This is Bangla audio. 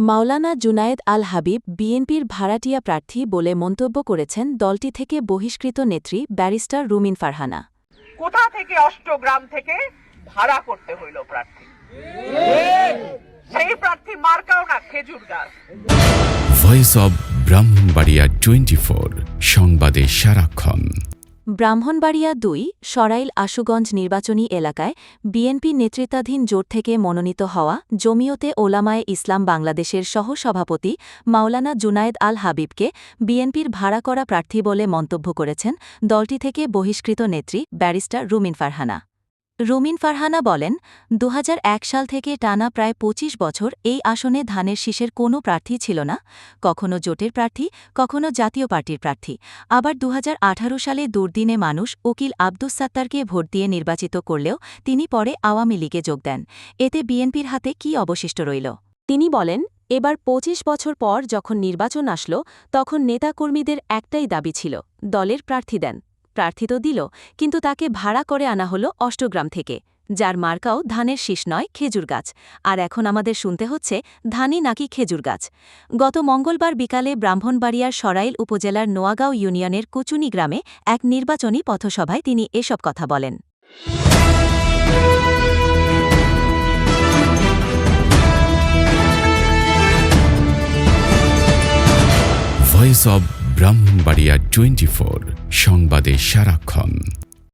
মাওলানা জুনায়েদ আল হাবিব বিএনপির ভাড়াটিয়া প্রার্থী বলে মন্তব্য করেছেন দলটি থেকে বহিষ্কৃত নেত্রী ব্যারিস্টার রুমিন ফারহানা। কোথা থেকে অষ্টগ্রাম থেকে ভাড়া করতে হইল প্রার্থী? সেই প্রার্থী মার্কাও না খেজুর গাছ। ভয়েস অব ব্রাহ্মণবাড়িয়া 24 সংবাদে সারাক্ষণ। ব্রাহ্মণবাড়িয়া ২ সরাইল আশুগঞ্জ নির্বাচনী এলাকায় বিএনপি নেতৃত্বাধীন জোট থেকে মনোনীত হওয়া জমিয়তে ওলামায়ে ইসলাম বাংলাদেশের সহ-সভাপতি মাওলানা জুনায়েদ আল হাবিবকে বিএনপির ভাড়া করা প্রার্থী বলে মন্তব্য করেছেন দলটি থেকে বহিষ্কৃত নেত্রী ব্যারিস্টার রুমিন ফারহানা। রুমিন ফারহানা বলেন, ২০০১ সাল থেকে টানা প্রায় ২৫ বছর এই আসনে ধানের শীষের কোনো প্রার্থী ছিল না, কখনো জোটের প্রার্থী, কখনো জাতীয় পার্টির প্রার্থী। আবার ২০১৮ সালে দুর্দিনে মানুষ উকিল আব্দুস সাত্তারকে ভোট দিয়ে নির্বাচিত করলেও তিনি পরে আওয়ামী লীগে যোগ দেন। এতে বিএনপির হাতে কি অবশিষ্ট রইল? তিনি বলেন, এবার ২৫ বছর পর যখন নির্বাচন আসলো তখন নেতাকর্মীদের একটাই দাবি ছিল, দলের প্রার্থী দেন। প্রার্থী তো দিল, কিন্তু তাকে ভাড়া করে আনা হলো অষ্টগ্রাম থেকে, যার মার্কাও ধানের শীষ নয় খেজুর গাছ। আর এখন আমাদের শুনতে হচ্ছে ধানই নাকি খেজুর গাছ। গত মঙ্গলবার বিকালে ব্রাহ্মণবাড়িয়ার সরাইল উপজেলার নোয়াগাঁও ইউনিয়নের কুচুনি গ্রামে এক নির্বাচনী পথসভায় তিনি এসব কথা বলেন। ভয়েস অব ব্রাহ্মণবাড়িয়া 24 সংবাদে সারাক্ষণ।